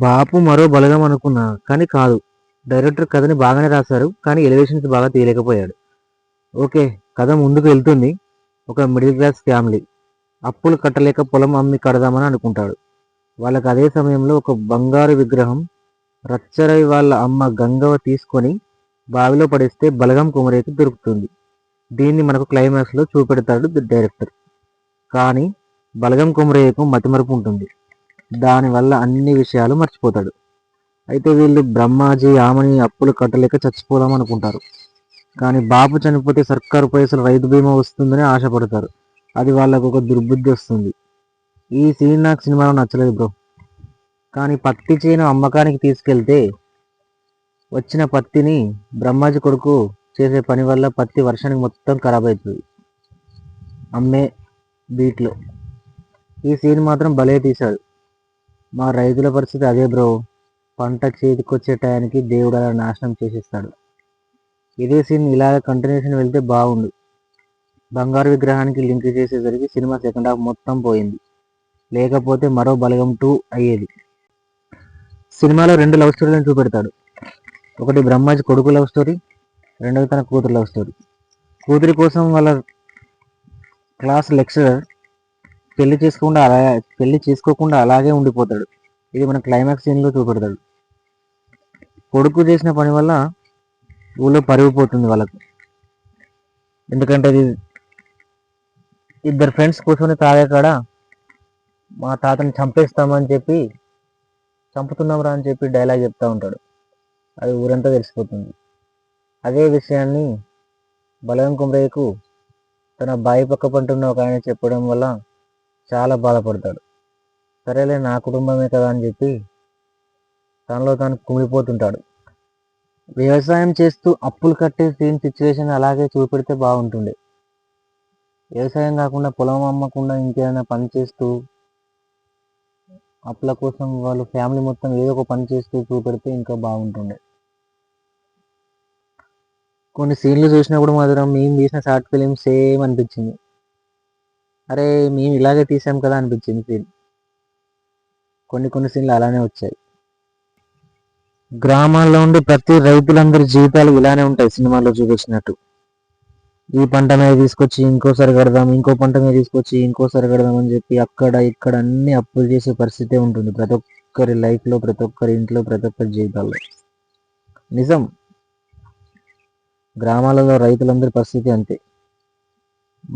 బాపు మరో బలగం అనుకున్నా, కానీ కాదు. డైరెక్టర్ కథని బాగానే రాశారు, కానీ ఎలివేషన్స్ బాగా తీయలేకపోయాడు. ఓకే, కథ ముందుకు వెళ్తుంది. ఒక మిడిల్ క్లాస్ ఫ్యామిలీ అప్పులు కట్టలేక పొలం అమ్మి కడదామని అనుకుంటాడు. వాళ్ళకి అదే సమయంలో ఒక బంగారు విగ్రహం రచ్చరై వాళ్ళ అమ్మ గంగవ తీసుకొని బావిలో పడేస్తే బలగం కుమరేకి దొరుకుతుంది. దీన్ని మనకు క్లైమాక్స్లో చూపెడతాడు డైరెక్టర్. కానీ బలగం కుమరయ్యకు మతిమరుపు ఉంటుంది. దానివల్ల అన్ని విషయాలు మర్చిపోతాడు. అయితే వీళ్ళు బ్రహ్మాజీ ఆమని అప్పులు కట్టలేక చచ్చిపోదాం అనుకుంటారు. కానీ బాపు చనిపోతే సర్కారు పైసలు రైతు బీమా వస్తుందని ఆశపడతారు. అది వాళ్ళకు ఒక దుర్బుద్ధి వస్తుంది. ఈ సీన్ నాకు సినిమాలో నచ్చలేదు బ్రో. కానీ పత్తి చేను అమ్మకానికి తీసుకెళ్తే వచ్చిన పత్తిని బ్రహ్మాజీ కొడుకు చేసే పని వల్ల పత్తి వర్షానికి మొత్తం ఖరాబ్ అవుతుంది అమ్మే బీట్లో. ఈ సీన్ మాత్రం భలే తీశాడు. మా రైతుల పరిస్థితి అదే బ్రో. పంట చేతికొచ్చే టయానికి దేవుడు అలా నాశనం చేసేస్తాడు. ఇదే సీన్ ఇలాగ కంటిన్యూషన్ వెళ్తే బాగుండు. బంగారు విగ్రహానికి లింక్ చేసేసరికి సినిమా సెకండ్ హాఫ్ మొత్తం పోయింది. లేకపోతే మరో బలగం 2 అయ్యేది. సినిమాలో 2 లవ్ స్టోరీలను చూపెడతాడు. ఒకటి బ్రహ్మాజీ కొడుకు లవ్ స్టోరీ, రెండవది తన కూతురు లవ్ స్టోరీ. కూతురి కోసం వాళ్ళ క్లాస్ లెక్చరర్ పెళ్లి చేసుకోకుండా అలాగే ఉండిపోతాడు. ఇది మన క్లైమాక్స్ సీన్లో చూపెడతాడు. కొడుకు చేసిన పని వల్ల ఊళ్ళో పరిగిపోతుంది వాళ్ళకు. ఎందుకంటే అది ఇద్దరు ఫ్రెండ్స్ కూర్చొని తాగే కాడ మా తాతని చంపేస్తామని చెప్పి చంపుతున్నాంరా అని చెప్పి డైలాగ్ చెప్తా ఉంటాడు. అది ఊరంతా తెలిసిపోతుంది. అదే విషయాన్ని బలగం కుమరయ్యకు తన బాయి పక్క పంటున్న ఒక ఆయన చెప్పడం వల్ల చాలా బాధపడతాడు. సరేలే నా కుటుంబమే కదా అని చెప్పి తనలో తాను కుమిలిపోతుంటాడు. వ్యవసాయం చేస్తూ అప్పులు కట్టే సీన్ సిచ్యువేషన్ అలాగే చూపెడితే బాగుంటుండే. వ్యవసాయం కాకుండా పొలం అమ్మకుండా ఇంకేమైనా పని చేస్తూ అప్పుల కోసం వాళ్ళు ఫ్యామిలీ మొత్తం ఏదో ఒక పని చేస్తూ చూపెడితే ఇంకా బాగుంటుండే. కొన్ని సీన్లు చూసినప్పుడు మాత్రం మేము తీసిన షార్ట్ ఫిలిం సేమ్ అనిపించింది. అరే మేము ఇలాగే తీసాం కదా అనిపించింది సీన్. కొన్ని సీన్లు అలానే వచ్చాయి. గ్రామాల్లో ఉండే ప్రతి రైతులందరి జీవితాలు ఇలానే ఉంటాయి సినిమాలో చూపించినట్టు. ఈ పంట మీద తీసుకొచ్చి ఇంకోసారి కడదాం, ఇంకో పంట మీద తీసుకొచ్చి ఇంకోసారి కడదాం అని చెప్పి అక్కడ ఇక్కడ అన్ని అప్పులు చేసే పరిస్థితే ఉంటుంది ప్రతి ఒక్కరి లైఫ్లో, ప్రతి ఒక్కరి ఇంట్లో, ప్రతి ఒక్కరి జీవితాల్లో. నిజం, గ్రామాలలో రైతులందరి పరిస్థితి అంతే.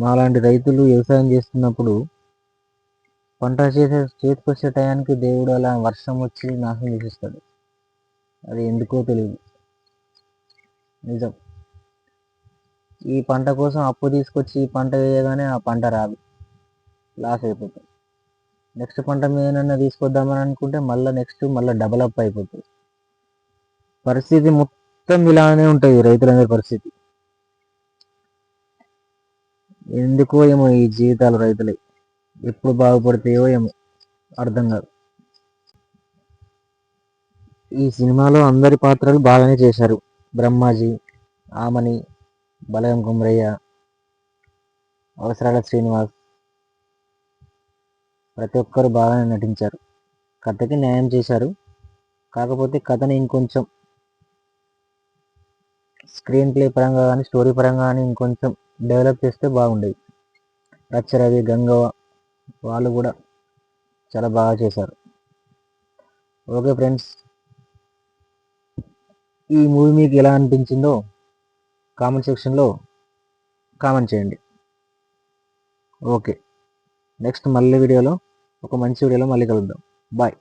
మాలాంటి రైతులు వ్యవసాయం చేస్తున్నప్పుడు పంట చేతికొచ్చే టయానికి దేవుడు అలా వర్షం వచ్చి నాశనం చేసేస్తాడు. అది ఎందుకో తెలియదు. నిజం, ఈ పంట కోసం అప్పు తీసుకొచ్చి ఈ పంట వేయగానే ఆ పంట రాదు, లాస్ అయిపోతుంది. నెక్స్ట్ పంట మీదనన్నా తీసుకొద్దామని అనుకుంటే మళ్ళీ డెవలప్ అయిపోతుంది. పరిస్థితి మొత్తం ఇలానే ఉంటుంది రైతులందరి పరిస్థితి. ఎందుకో ఏమో ఈ జీవితాలు రైతులే ఎప్పుడు బాగుపడతాయో ఏమో అర్థం కాదు. ఈ సినిమాలో అందరి పాత్రలు బాగానే చేశారు. బ్రహ్మాజీ, ఆమని, బలగం కుమరయ్య, అవసరాల శ్రీనివాస్, ప్రతి ఒక్కరు బాగానే నటించారు. కథకి న్యాయం చేశారు. కాకపోతే కథని ఇంకొంచెం స్క్రీన్ ప్లే పరంగా కానీ స్టోరీ పరంగా కానీ ఇంకొంచెం డెవలప్ చేస్తే బాగుండేది. రచ్చరవి, గంగవ్వ వాళ్ళు కూడా చాలా బాగా చేశారు. ఓకే ఫ్రెండ్స్, ఈ మూవీ మీకు ఎలా అనిపించిందో కామెంట్ సెక్షన్లో కామెంట్ చేయండి. ఓకే, నెక్స్ట్ మళ్ళీ వీడియోలో ఒక మంచి వీడియోలో మళ్ళీ కలుద్దాం. బాయ్.